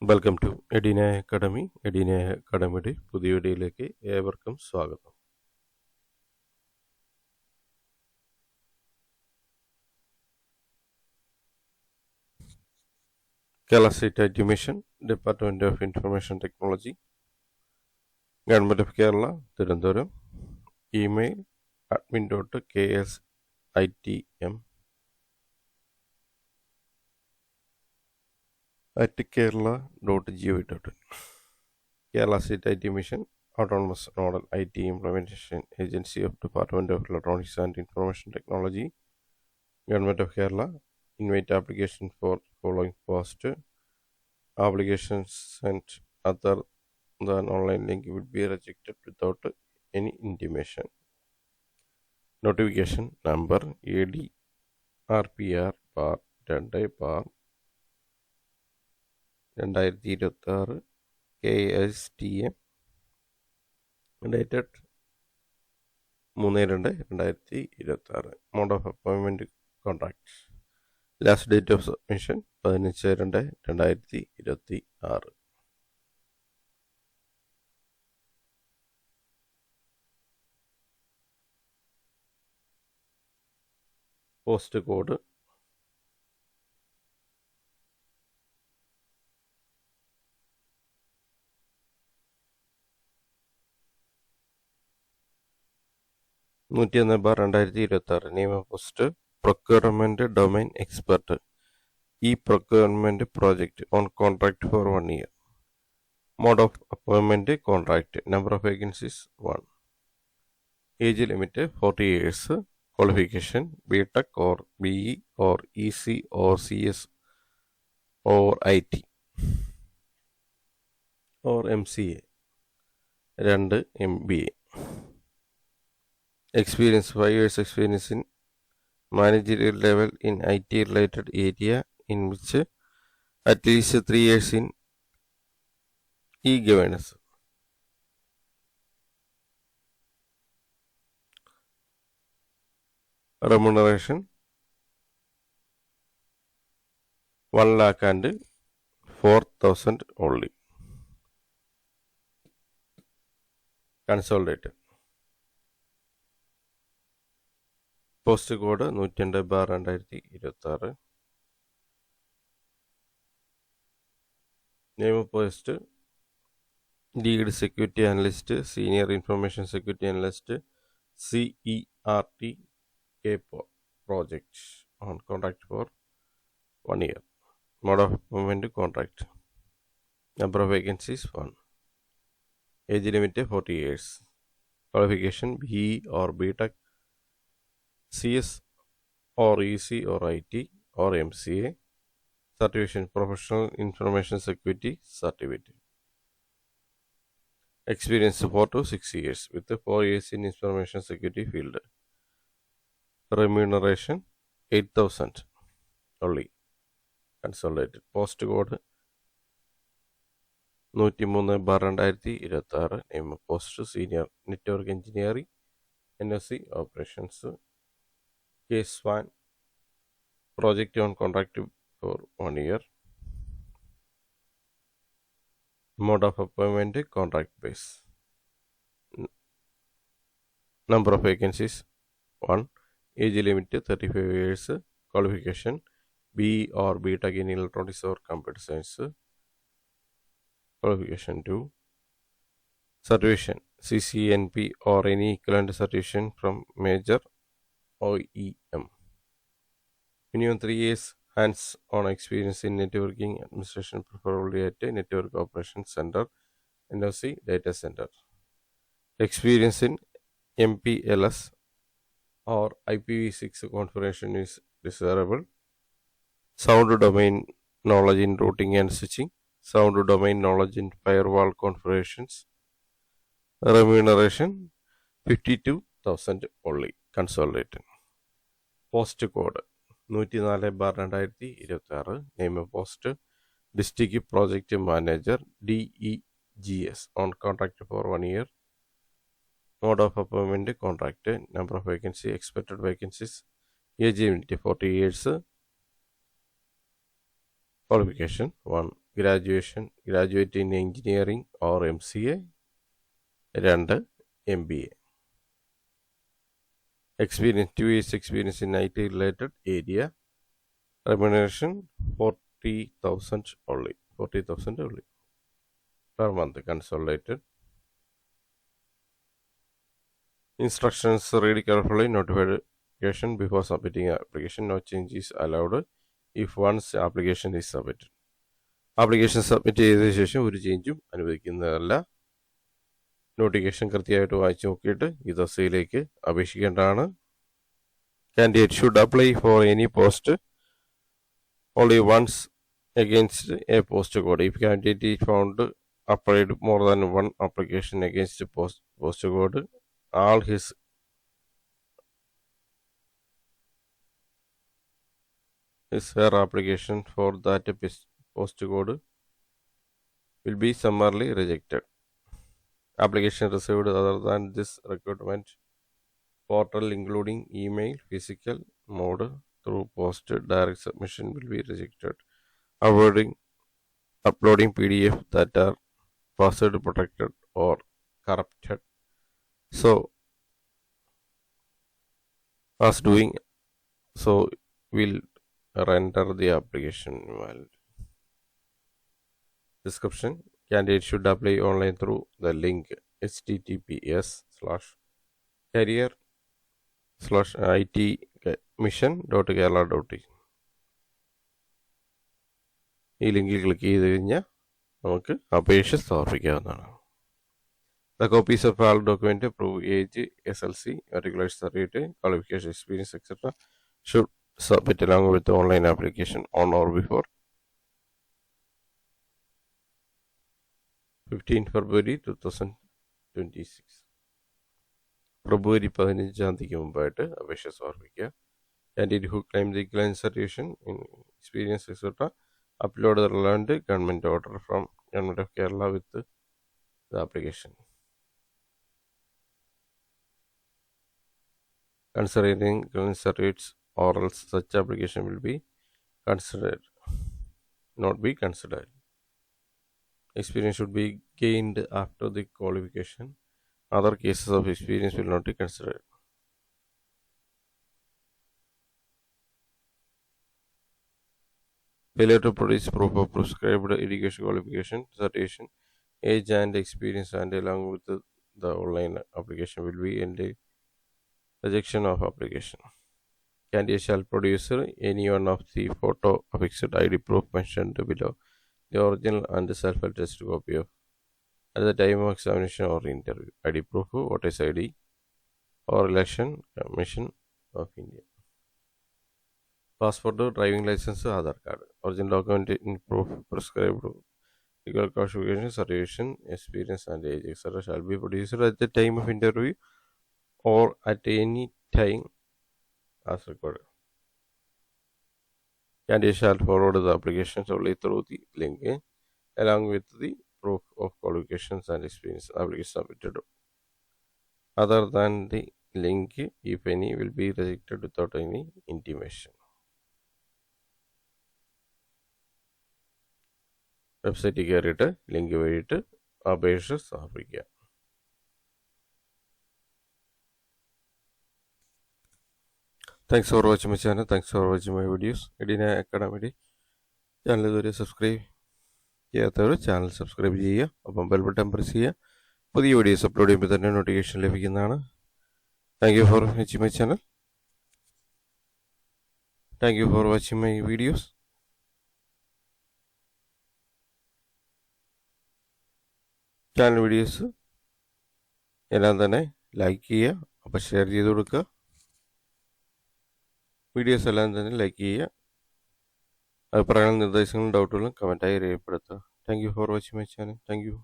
Welcome to എഡിനായ academy. എഡിനായ അക്കാഡമിയുടെ പുതിയ വീഡിയോയിലേക്ക് ഏവർക്കും സ്വാഗതം. Kerala state IT mission, department of information technology, government of Kerala, Thiruvananthapuram. Email admin.ksitm@kerala.gov.in. Kerala State IT Mission, Autonomous Nodal IT Implementation Agency of Department of Electronics and Information Technology, Government of Kerala. Invite application for following post. Applications sent other than online link will be rejected without any intimation. Notification number ADRPR/2026 KSTM dated 3/2/2026. Mode of appointment contract. Last date of submission 15/2/2026. Post code 101/2026. Name of post Procurement Domain Expert. E-Procurement Project on contract for 1 year. Mode of appointment contract. Number of vacancies 1. Age limit 40 years. Qualification BTech or BE or EC or CS or IT or MCA 2 MBA. Experience 5 years experience in managerial level in IT related area in which at least 3 years in e-governance. Remuneration 1,04,000 only. Consolidated. Post code 102/2026. Name of post Lead Security Analyst, Senior Information Security Analyst, CERT project on contract for 1 year. Mode of appointment contract. Number of vacancies 1. Age limit 40 years. Qualification BE or BTech, CS or EC or IT or MCA. Certification Professional Information Security Certificate. Experience 4 to 6 years with 4 years in information security field. Remuneration 8,000 only. Consolidated. Post code 103/2026. Name of post Senior Network Engineering, NOC Operations. Case 1. Project on contract for 1 year. Mode of appointment contract base. Number of vacancies 1. Age limit 35 years. Qualification BE or BTech in electronics or computer science. Qualification 2. Certification CCNP or any equivalent certification from major OEM. Minimum 3 years hands-on experience in networking administration, preferably at a network operations center, NOC data center. Experience in MPLS or IPv6 configuration is desirable. Sound domain knowledge in routing and switching. Sound domain knowledge in firewall configurations. Remuneration 52,000 only. Consolidated. Post code 104/2026. Name of post District Project Manager, DEGS on contract for 1 year. Mode of appointment contract. Number of vacancy expected vacancies. Age limit 40 years. Qualification 1. Graduate in engineering or MCA. 2 MBA. Experience, 2 years experience in IT related area. Remuneration 40,000 only. 40,000 only per month consolidated. Instructions: read carefully, notification before submitting application. No change is allowed if once application is submitted. Application submit ചെയ്തതിനു ശേഷം ഒരു ചേഞ്ചും അനുവദിക്കുന്നതല്ല. Notification കൃത്യമായിട്ട് വായിച്ചു നോക്കിയിട്ട് ഈ തസ്തികയിലേക്ക് അപേക്ഷിക്കേണ്ടതാണ്. Candidate should apply for any post only once against a post code. If candidate is found applied more than one application against a post code, all his her application for that post code will be summarily rejected. Application received other than this recruitment portal, including email, physical mode through post direct submission, will be rejected. Uploading PDF that are password protected or corrupted, so as doing so will render the application invalid. Description: candidate should apply online through the link https://career/itmission.kerala.in. ഈ ലിങ്കിൽ click ചെയ്ത് കഴിഞ്ഞാൽ നമുക്ക് അപേക്ഷ സമർപ്പിക്കാവുന്നതാണ്. The copies of all document, proof age, SLC, matriculation certificate, qualification, experience, etc. should submit along with the online application on or before 15 February 2026. ഫെബ്രുവരി 15-ാം തീയതിക്ക് മുമ്പായിട്ട് അപേക്ഷ സമർപ്പിക്കുക. Candidate who claim the equivalent certification in experience, etc. upload the relevant government order from Government of Kerala with the application. Considering equivalent certificates or else such application will be considered, not be considered. Experience should be gained after the qualification. Other cases of experience will not be considered. Failure to produce proof of prescribed education qualification, certification, age and experience and along with the online application will be in the rejection of application. Candidate shall produce any one of the photo affixed ID proof mentioned below, the original and self-attested copy of at the time of examination or interview. ID proof, voter's ID or Election Commission of India. Passport, driving license, Aadhaar card. Original document in proof prescribed legal qualification, certification, experience and age, etc. shall be produced at the time of interview or at any time as required. Candidate shall forward the applications only through the link along with the proof of qualifications and experience application submitted. Other than the link, if any, will be rejected without any intimation. വെബ്സൈറ്റിൽ കയറിയിട്ട് link വഴിയിട്ട് അപേക്ഷ സമർപ്പിക്കുക. Thanks for watching my channel. Thanks for watching my videos. എഡിന അക്കാഡമിയുടെ channel ഇതുവരെ subscribe ചെയ്യാത്തവർ channel subscribe ചെയ്യുക. ഒപ്പം ബെൽ ബട്ടൺ പ്രസ് ചെയ്യുക. പുതിയ വീഡിയോസ് അപ്ലോഡ് ചെയ്യുമ്പോൾ തന്നെ നോട്ടിഫിക്കേഷൻ ലഭിക്കുന്നതാണ്. Thank you for watching my channel. Thank you for watching my videos. Channel videos എല്ലാം തന്നെ ലൈക്ക് ചെയ്യുക. അപ്പോൾ ഷെയർ ചെയ്ത് കൊടുക്കുക. വീഡിയോസ് എല്ലാം തന്നെ ലൈക്ക് ചെയ്യുക. അഭിപ്രായങ്ങളും നിർദ്ദേശങ്ങളും ഡൗട്ടുകളും കമൻറ്റായി രേഖപ്പെടുത്തുക. Thank you for watching my channel. Thank you.